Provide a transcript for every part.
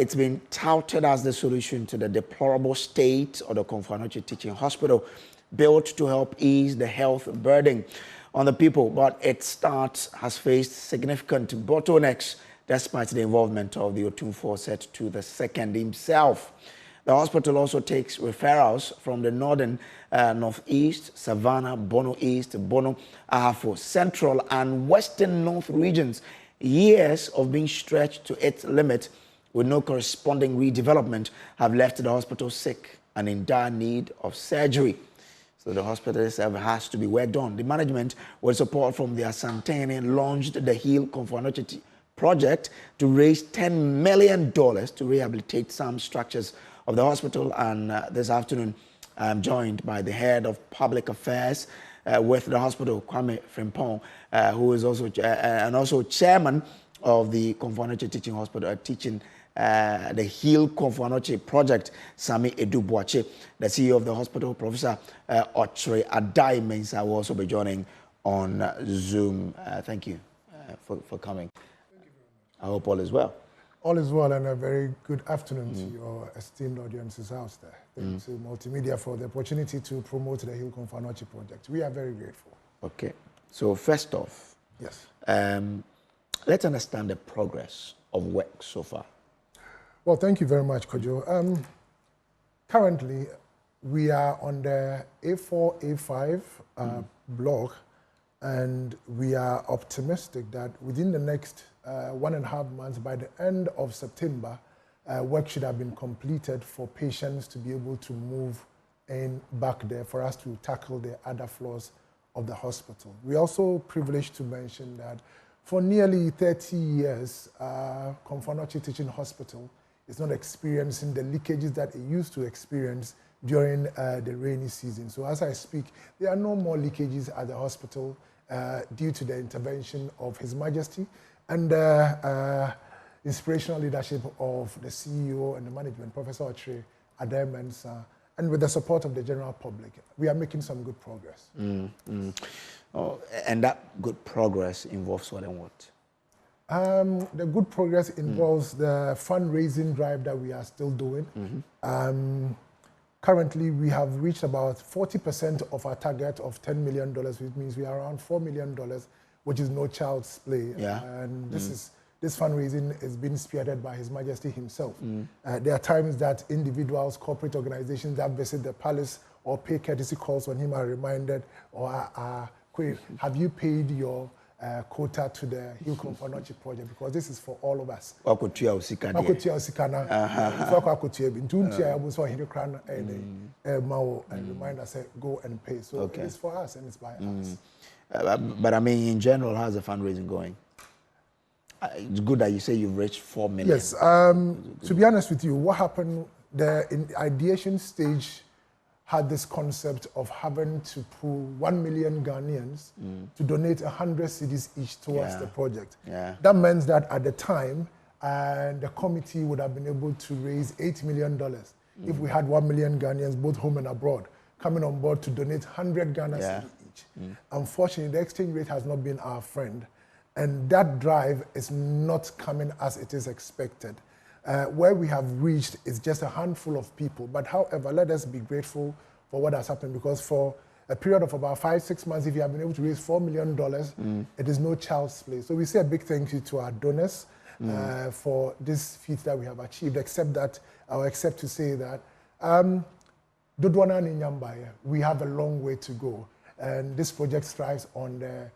it's been touted as the solution to the deplorable state of the Komfo Teaching Hospital, built to help ease the health burden on the people, but its start has faced significant bottlenecks despite the involvement of the Otumfuo set to the second himself. The hospital also takes referrals from the northern, northeast, Savannah, Bono East, Bono, Ahafo, Central and Western North regions. Years of being stretched to its limit with no corresponding redevelopment have left the hospital sick and in dire need of surgery. So the hospital itself has to be worked on. The management, with support from the Asantene, launched the Heal Komfo project to raise $10 million to rehabilitate some structures of the hospital. And this afternoon, I'm joined by the head of public affairs with the hospital, Kwame Frimpong, who is also chairman of the Komfo Teaching Hospital, teaching the Heal Komfo project, Sammy Adu Boakye. The CEO of the hospital, Professor Ochre Adai Mensah, will also be joining on Zoom. Thank you for coming. Thank you very much. I hope all is well. All is well, and a very good afternoon to your esteemed audiences out there. Thank you to Multimedia for the opportunity to promote the Heal Komfo project. We are very grateful. Okay. So first off, yes, let's understand the progress of work so far. Well, thank you very much, Kojo. Currently, we are on the A4, A5 block, and we are optimistic that within the next 1.5 months, by the end of September, work should have been completed for patients to be able to move in back there for us to tackle the other floors of the hospital. We're also privileged to mention that for nearly 30 years, Komfo Teaching Hospital is not experiencing the leakages that it used to experience during the rainy season. So as I speak, there are no more leakages at the hospital due to the intervention of His Majesty and the inspirational leadership of the CEO and the management, Professor Ochre Adai Mensah, and with the support of the general public. We are making some good progress. Oh, and that good progress involves what and what? The good progress involves the fundraising drive that we are still doing. Currently, we have reached about 40% of our target of $10 million, which means we are around $4 million, which is no child's play. Yeah. And this fundraising is being spearheaded by His Majesty himself. There are times that individuals, corporate organizations that visit the palace or pay courtesy calls on him are reminded or are queried, have you paid your quota to the Heal Komfo project, because this is for all of us. And remind us, go and pay. So it's for us and it's by us. But I mean, in general, how's the fundraising going? It's good that you say you've reached 4 million. Yes. To be honest with you, what happened there in the ideation stage had this concept of having to pull 1 million Ghanaians to donate 100 cedis each towards the project. That meant that at the time, the committee would have been able to raise $8 million if we had 1 million Ghanaians, both home and abroad, coming on board to donate 100 Ghana cedis each. Unfortunately, the exchange rate has not been our friend, and that drive is not coming as it is expected. Where we have reached is just a handful of people. But however, let us be grateful for what has happened, because for a period of about 5-6 months, if you have been able to raise $4 million, it is no child's play. So we say a big thank you to our donors for this feat that we have achieved, except to say that Dodwana Ninyambaya, we have a long way to go. And this project strives on the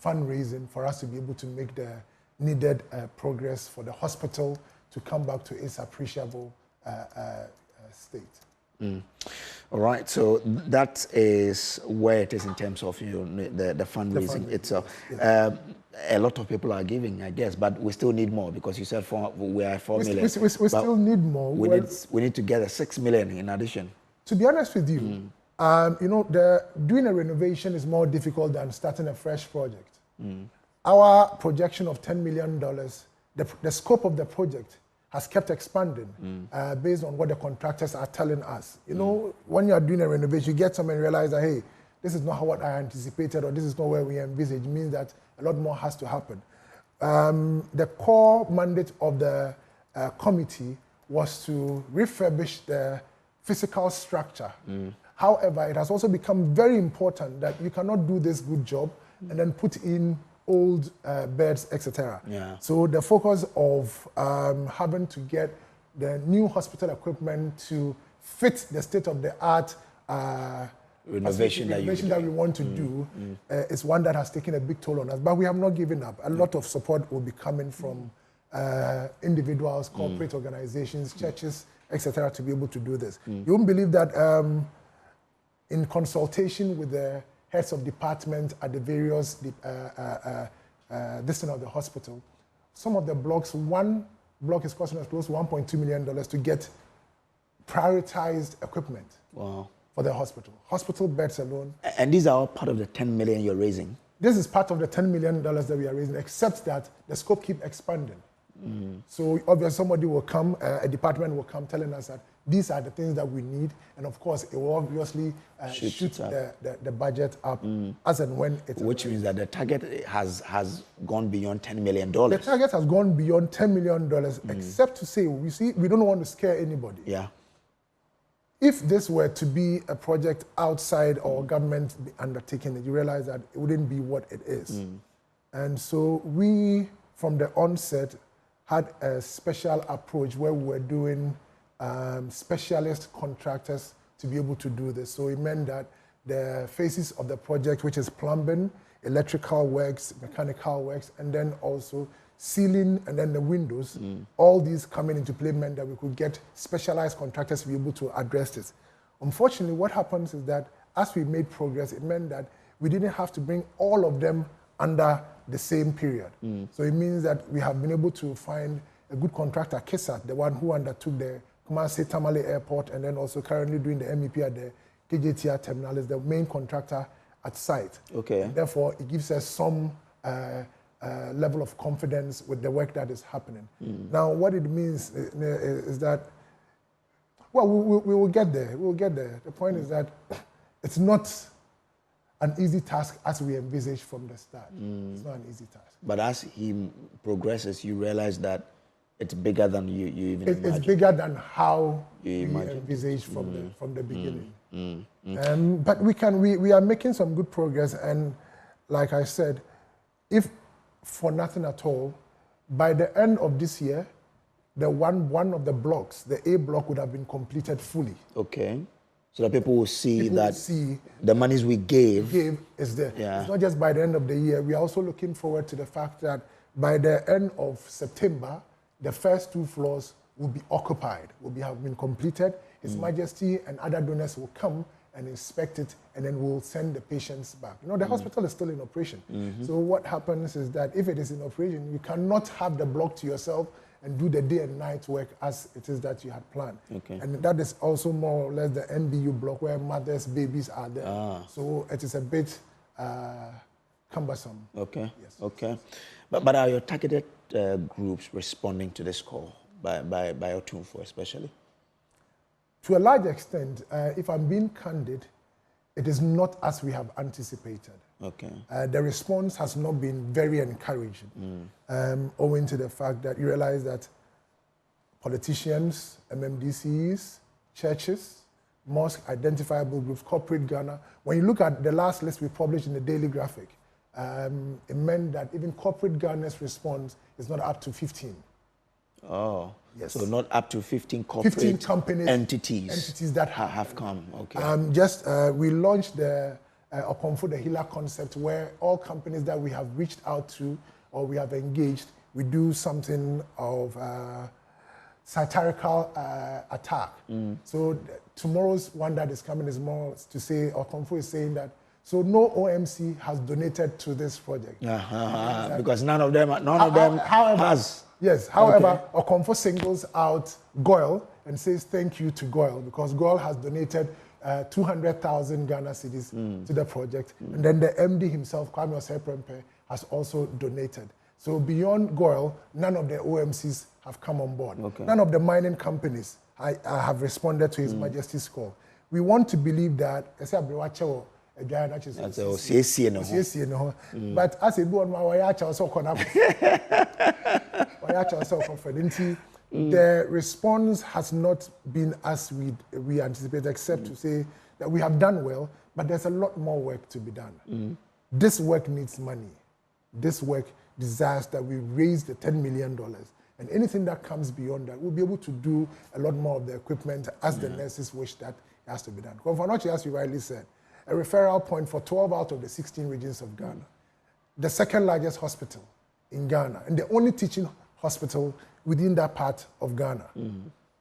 fundraising for us to be able to make the needed progress for the hospital to come back to its appreciable state. All right, so that is where it is in terms of the fundraising itself. Yes. A lot of people are giving, I guess, but we still need more, because you said we are 4 million. We still need more. We need to get a 6 million in addition. To be honest with you, doing a renovation is more difficult than starting a fresh project. Our projection of $10 million, the scope of the project has kept expanding based on what the contractors are telling us. When you are doing a renovation, you get some and realize that, hey, this is not what I anticipated, or this is not where we envisaged. It means that a lot more has to happen. The core mandate of the committee was to refurbish the physical structure. However, it has also become very important that you cannot do this good job and then put in old beds, etc. Yeah. So the focus of having to get the new hospital equipment to fit the state-of-the-art renovation that we want to do is one that has taken a big toll on us. But we have not given up. A lot of support will be coming from individuals, corporate organizations, churches, etc., to be able to do this. You won't believe that in consultation with the heads of department at the various distant of the hospital, some of the blocks, one block is costing us close to $1.2 million to get prioritized equipment for the hospital. Hospital beds alone. And these are all part of the 10 million you're raising? This is part of the $10 million that we are raising, except that the scope keeps expanding. So obviously somebody will come, a department will come telling us that these are the things that we need, and of course it will obviously shoot the budget up as and when it Which means that the target has gone beyond $10 million. The target has gone beyond $10 million, except to say, we don't want to scare anybody. Yeah. If this were to be a project outside or government undertaking it, you realize that it wouldn't be what it is. And so we, from the onset, had a special approach where we were doing specialist contractors to be able to do this. So it meant that the phases of the project, which is plumbing, electrical works, mechanical works, and then also ceiling and then the windows, all these coming into play meant that we could get specialized contractors to be able to address this. Unfortunately, what happens is that as we made progress, it meant that we didn't have to bring all of them under the same period. So it means that we have been able to find a good contractor, KSAT, the one who undertook the Kumasi Tamale Airport and then also currently doing the MEP at the KJTR terminal, is the main contractor at site. Okay. And therefore, it gives us some level of confidence with the work that is happening. Now, what it means is that, well, we will get there. We will get there. The point is that it's not an easy task as we envisaged from the start. It's not an easy task. But as he progresses, you realize that it's bigger than you even imagined. It's bigger than how we imagined. envisaged from the beginning. But we are making some good progress, and like I said, if for nothing at all, by the end of this year, the one of the blocks, the A block, would have been completed fully. Okay. So that people will see the monies we gave is there. Yeah. It's not just by the end of the year. We are also looking forward to the fact that by the end of September, the first 2 floors will be occupied, have been completed. His Majesty and other donors will come and inspect it, and then we'll send the patients back. You know, the hospital is still in operation. So what happens is that if it is in operation, you cannot have the block to yourself and do the day and night work as it is that you had planned. Okay. And that is also more or less the NBU block where mothers, babies are there. So it is a bit cumbersome. Okay. Yes. Okay. But are your targeted groups responding to this call by Otumfuo especially? To a large extent, if I'm being candid, it is not as we have anticipated. Okay. The response has not been very encouraging, owing to the fact that you realize that politicians, MMDCs, churches, most identifiable groups, corporate Ghana, when you look at the last list we published in the Daily Graphic, it meant that even corporate Ghana's response is not up to 15. Oh, yes. So not up to 15 corporate 15 companies, entities that have come. Okay. We launched the Okomfo the Healer concept, where all companies that we have reached out to or we have engaged, we do something of satirical attack. So tomorrow's one that is coming is more to say, Okomfo is saying that, so no OMC has donated to this project. Because none of them has. Yes, however, Okomfo singles out GOIL and says thank you to GOIL, because GOIL has donated 200,000 Ghana cedis to the project. And then the MD himself, Kwame Oseprempe, has also donated. So beyond GOIL, none of the OMCs have come on board. Okay. None of the mining companies have responded to His Majesty's call. We want to believe that, but as a board, the response has not been as we anticipated, except to say that we have done well, but there's a lot more work to be done. This work needs money. This work desires that we raise the $10 million. And anything that comes beyond that, we'll be able to do a lot more of the equipment as the nurses wish that it has to be done. Konfanoche, as you rightly said, a referral point for 12 out of the 16 regions of Ghana. The second largest hospital in Ghana, and the only teaching hospital within that part of Ghana.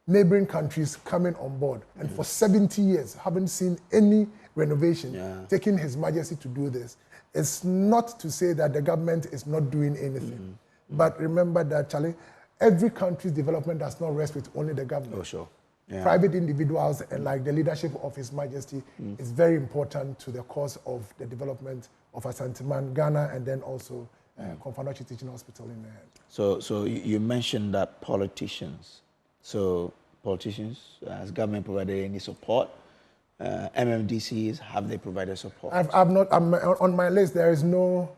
Neighboring countries coming on board. And for 70 years, haven't seen any renovation, taking His Majesty to do this. It's not to say that the government is not doing anything. But remember that, Charlie, every country's development does not rest with only the government. Oh, sure. Yeah. Private individuals and like the leadership of His Majesty is very important to the cause of the development of Asanteman, Ghana, and then also Konfanoche Teaching Hospital in the end. So you mentioned that politicians. So politicians, has government provided any support? MMDCs, have they provided support? I've not, on my list, there is no,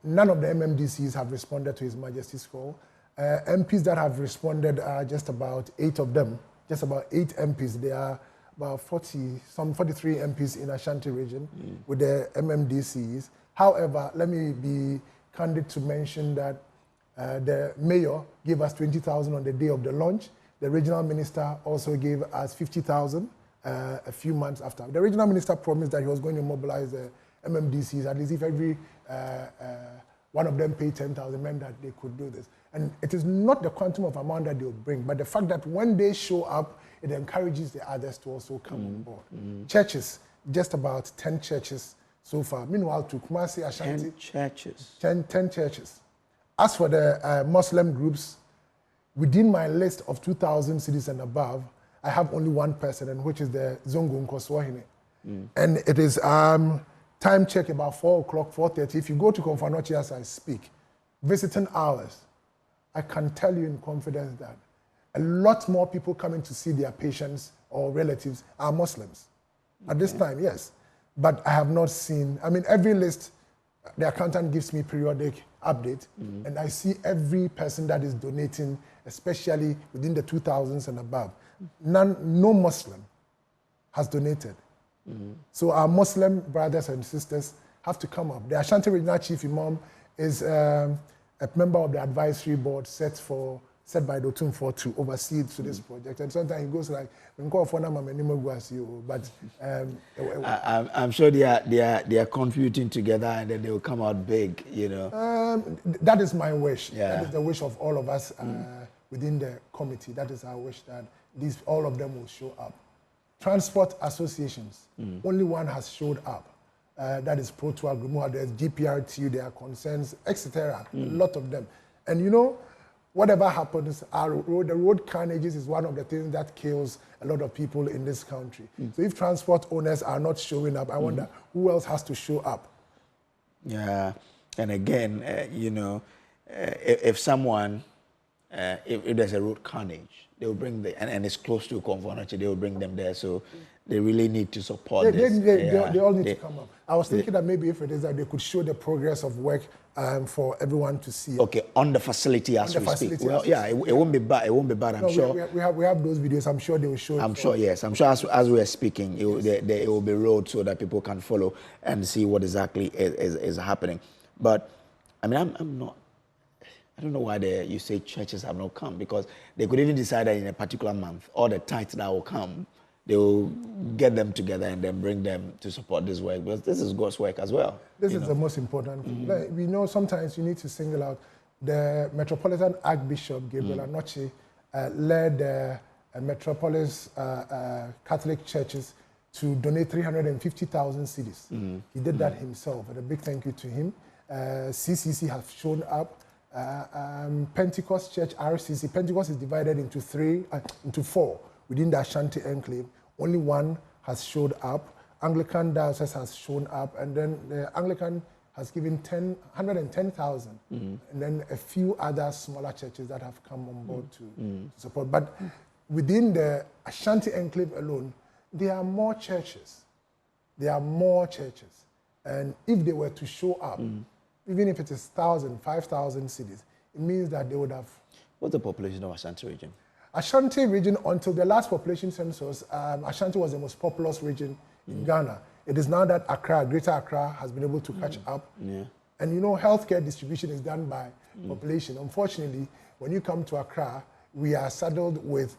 none of the MMDCs have responded to His Majesty's call. MPs that have responded are just about 8 of them, just about 8 MPs. There are about 43 MPs in Ashanti region with the MMDCs. However, let me be candid to mention that the mayor gave us 20,000 on the day of the launch. The regional minister also gave us 50,000 a few months after. The regional minister promised that he was going to mobilize the MMDCs, at least if every one of them paid 10,000, meant that they could do this. And it is not the quantum of amount that they'll bring, but the fact that when they show up, it encourages the others to also come on board. Churches, just about 10 churches so far. Meanwhile, to Kumasi, Ashanti, 10 churches. As for the Muslim groups, within my list of 2,000 cities and above, I have only one person, and which is the Zongo Nkoswahine. And it is time check about 4 o'clock, 4:30. If you go to Konfanoche as I speak, visiting hours, I can tell you in confidence that a lot more people coming to see their patients or relatives are Muslims. At this time, yes. But I have not seen, I mean, every list, the accountant gives me periodic update, and I see every person that is donating, especially within the 2000s and above. No Muslim has donated. So our Muslim brothers and sisters have to come up. The Ashanti Regional Chief Imam is a member of the advisory board set by the Otumfor to oversee to this project. And sometimes he goes like, but I'm sure they are contributing together and then they will come out big, you know. That is my wish. Yeah. That is the wish of all of us within the committee. That is our wish, that all of them will show up. Transport associations, only one has showed up. That is Pro-Tour Group, there's GPRT, there are concerns, etc. A lot of them. And you know, whatever happens, the road carnages is one of the things that kills a lot of people in this country. So if transport owners are not showing up, I wonder who else has to show up? Yeah, and again, you know, if someone, if there's a road carnage, they will bring and it's close to Konfanoche, they will bring them there. So they really need to support this. They all need to come up. I was thinking that maybe if it is that they could show the progress of work for everyone to see. Okay, on the facility as we speak. Well, yeah, it won't be bad. It won't be bad. I'm sure. We have those videos. I'm sure they will show. I'm sure. Yes, I'm sure. As we are speaking, it will be rolled so that people can follow and see what exactly is happening. But I mean, I'm not. I don't know why you say churches have not come, because they could even decide that in a particular month, all the tithes that will come, they will get them together and then bring them to support this work, because this is God's work as well. This is the most important thing. Like, we know sometimes you need to single out the Metropolitan Archbishop Gabriel Anoche led the Metropolis Catholic churches to donate 350,000 cedis. He did that himself, and a big thank you to him. CCC have shown up. Pentecost Church, RCC, Pentecost is divided into 4 within the Ashanti enclave. Only one has showed up. Anglican Diocese has shown up, and then the Anglican has given 110,000, and then a few other smaller churches that have come on board to support. But within the Ashanti enclave alone, there are more churches. And if they were to show up, even if it is 1,000, 5,000 cities, it means that they would have What's the population of Ashanti region? Ashanti region, until the last population census, Ashanti was the most populous region in Ghana. It is now that Accra, Greater Accra, has been able to catch up. Yeah. And you know, healthcare distribution is done by population. Unfortunately, when you come to Accra, we are saddled with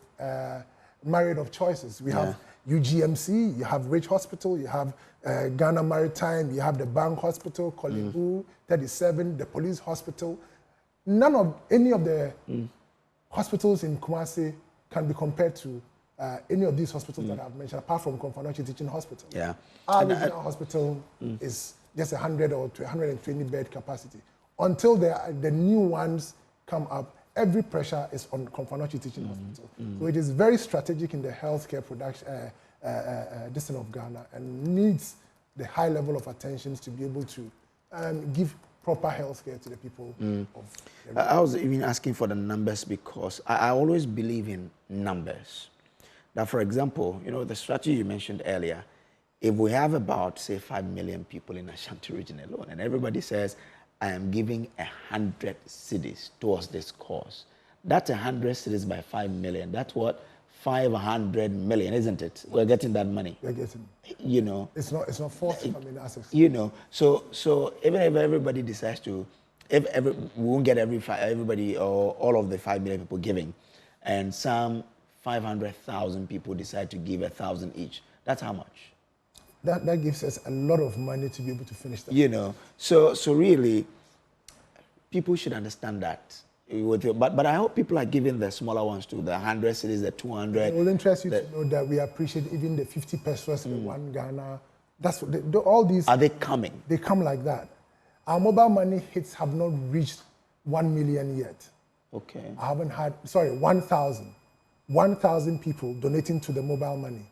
myriad of choices. We have UGMC, you have Rich Hospital, you have Ghana Maritime, you have the Bank Hospital, Kolebu, 37, the Police Hospital. Any of the hospitals in Kumasi can be compared to any of these hospitals that I've mentioned, apart from Konfanochi Teaching Hospital. Yeah. Our regional hospital is just 100 or 120 bed capacity. Until the new ones come up, every pressure is on Konfanochi Teaching Hospital. So it is very strategic in the healthcare production distance of Ghana and needs the high level of attention to be able to give proper health care to the people. I was even asking for the numbers because I always believe in numbers. That, for example, you know, the strategy you mentioned earlier, if we have about, say, 5 million people in Ashanti region alone, and everybody says, I am giving 100 cities towards this cause, that's 100 cities by 5 million. That's what? 500 million, isn't it? We're getting that money. We're getting. You know. It's not forced to come in assets. You know. So even if everybody decides to, we won't get everybody or all of the 5 million people giving, and some 500,000 people decide to give 1,000 each. That's how much? That gives us a lot of money to be able to finish that. You know. So really, people should understand that. But I hope people are giving the smaller ones too, the 100 cities, the 200. It will interest you to know that we appreciate even the 50 pesos in one Ghana. That's what all these. Are they coming? They come like that. Our mobile money hits have not reached 1 million yet. Okay. I haven't had, 1,000. 1,000 people donating to the mobile money.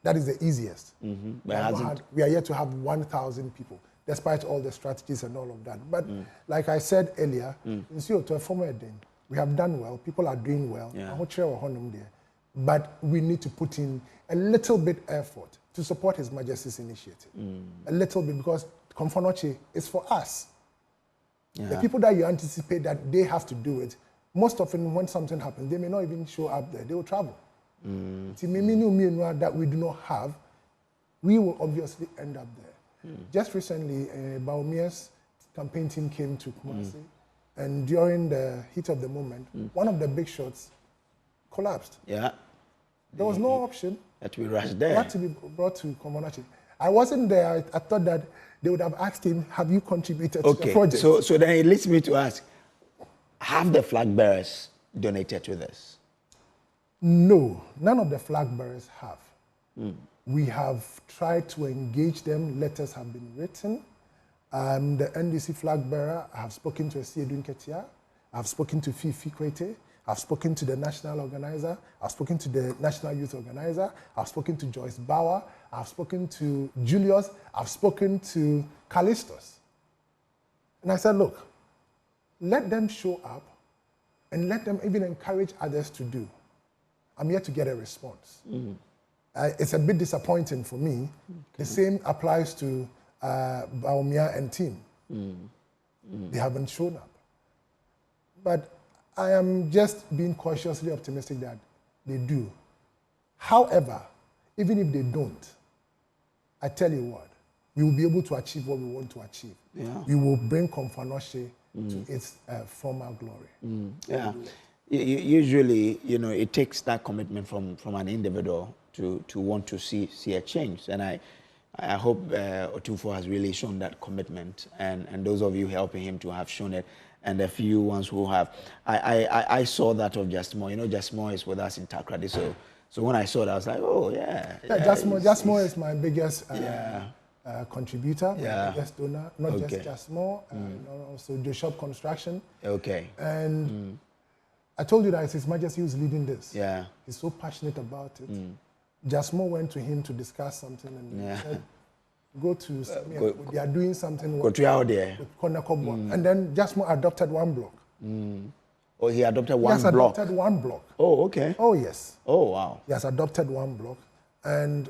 That is the easiest. We are yet to have 1,000 people, despite all the strategies and all of that. But like I said earlier, we have done well. People are doing well. Yeah. But we need to put in a little bit effort to support His Majesty's initiative. A little bit, because Konfanochi is for us. Yeah. The people that you anticipate that they have to do it, most often when something happens, they may not even show up there. They will travel. That we do not have, we will obviously end up there. Just recently, Baumia's campaign team came to Kumasi, and during the heat of the moment, one of the big shots collapsed. Yeah. There was no option. That we rushed there. It had to be brought to Komanachi. I wasn't there. I thought that they would have asked him, have you contributed to the project? So then it leads me to ask, have the flag bearers donated to this? No, none of the flag bearers have. We have tried to engage them. Letters have been written. The NDC flag bearer, I have spoken to Esi Ketia. I have spoken to Fifi Kwete. I've spoken to the national organizer. I've spoken to the national youth organizer. I've spoken to Joyce Bauer. I've spoken to Julius. I've spoken to Callistus. And I said, look, let them show up and let them even encourage others to do. I'm yet to get a response. It's a bit disappointing for me. Okay. The same applies to Baumia and team. They haven't shown up. But I am just being cautiously optimistic that they do. However, even if they don't, I tell you what, we will be able to achieve what we want to achieve. Yeah. We will bring Konfanoche to its former glory. Yeah. Usually, you know, it takes that commitment from an individual to want to see a change. And I hope Otumfuo has really shown that commitment, and those of you helping him to have shown it, and the few ones who have. I saw that of Jasmore. You know, Jasmore is with us in Takrady, so when I saw that, I was like, oh, yeah. Jasmore is my biggest contributor, my biggest donor, not just Jasmore, also Joshop Construction. Okay. And I told you that it's His Majesty who's leading this. Yeah. He's so passionate about it. Jasmore went to him to discuss something and said, go to Sammy Adu. They are doing something. Go to out there. And then Jasmore adopted one block. Oh, he adopted one block? He has adopted one block. Oh, okay. Oh, yes. Oh, wow. He has adopted one block. And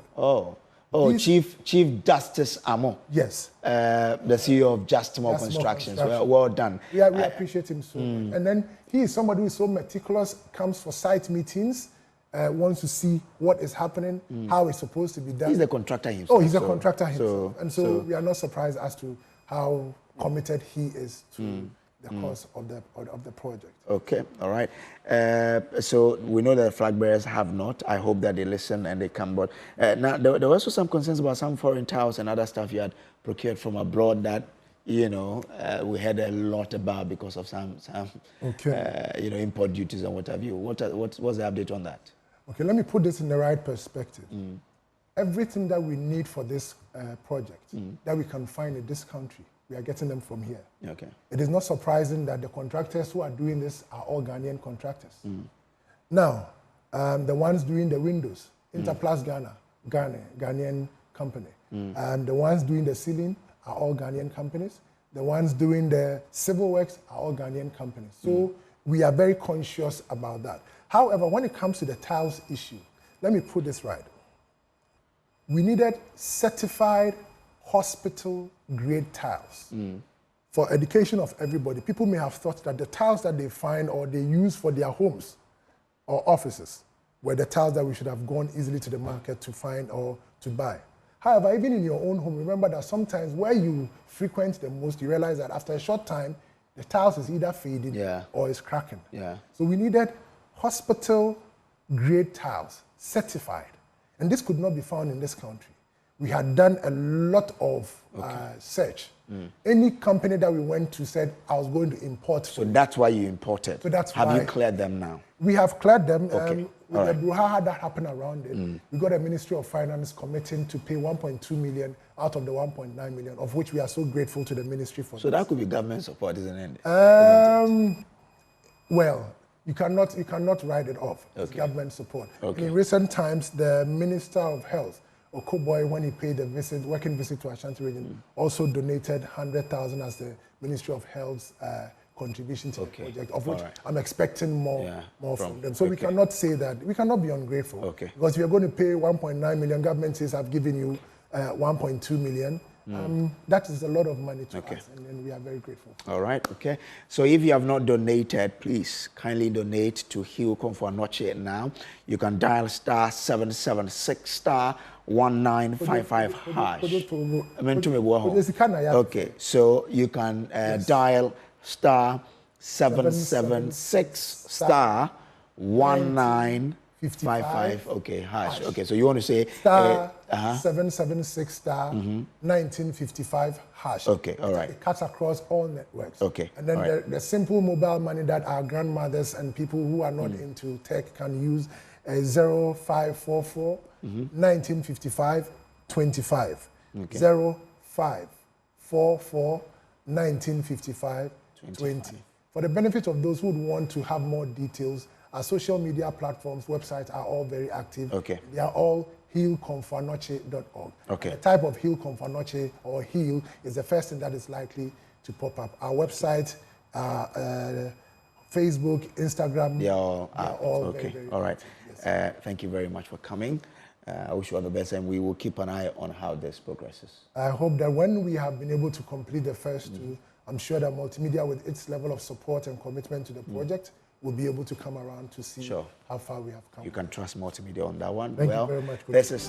Oh, Chief Justice Amo. Yes. The CEO of Just More Constructions. Well done. Yeah, we appreciate him so much. And then he is somebody who is so meticulous, comes for site meetings, wants to see what is happening, how it's supposed to be done. He's a contractor himself. Oh, he's a contractor himself. So we are not surprised as to how committed he is to the cause of the project. Okay, all right. So we know that flag bearers have not. I hope that they listen and they come. But now there were also some concerns about some foreign tiles and other stuff you had procured from abroad that, you know, we heard a lot about because of some you know, import duties and what have you. What's the update on that? Okay, let me put this in the right perspective. Everything that we need for this project that we can find in this country, we are getting them from here. Okay. It is not surprising that the contractors who are doing this are all Ghanaian contractors. Now, the ones doing the windows, Interplast Ghanaian company. The ones doing the ceiling are all Ghanaian companies. The ones doing the civil works are all Ghanaian companies. So we are very conscious about that. However, when it comes to the tiles issue, let me put this right. We needed certified hospital-grade tiles for education of everybody. People may have thought that the tiles that they find or they use for their homes or offices were the tiles that we should have gone easily to the market to find or to buy. However, even in your own home, remember that sometimes where you frequent the most, you realize that after a short time, the tiles is either fading or is cracking. So we needed hospital-grade tiles, certified. And this could not be found in this country. We had done a lot of search. Any company that we went to said, I was going to import. So that's why you imported. So that's Have you cleared them now? We have cleared them. With the brouhaha that happened around it, we got a Ministry of Finance committing to pay 1.2 million out of the 1.9 million, of which we are so grateful to the ministry for. So that could be government support, isn't it? Well, you cannot write it off. It's government support. In recent times, the Minister of Health, Okoboy, when he paid the working visit to Ashanti region, also donated 100,000 as the Ministry of Health's contribution to the project, of which I'm expecting more from them. So we cannot say that, we cannot be ungrateful. Because if you're going to pay 1.9 million, government says I've given you 1.2 million. That is a lot of money to us, and we are very grateful. All right, okay. So if you have not donated, please kindly donate to Heal Comfort Noche now. You can dial star 776 star 1955 hash. Okay, so you can dial star 776 star 1955 hash. Okay, so you want to say star 776 star 1955 hash. Okay, all right. It cuts across all networks. Okay, and then the simple mobile money that our grandmothers and people who are not into tech can use 0544 1955 25. 0544 1955 20. For the benefit of those who would want to have more details, our social media platforms, websites are all very active. They are all healconfanoche.org. The type of Heal Confanoche or Heal is the first thing that is likely to pop up. Our website, Facebook, Instagram, they are all very, very all right. Thank you very much for coming. I wish you all the best, and we will keep an eye on how this progresses. I hope that when we have been able to complete the first two, I'm sure that Multimedia, with its level of support and commitment to the project, will be able to come around to see how far we have come. You can trust Multimedia on that one. Thank you very much. This is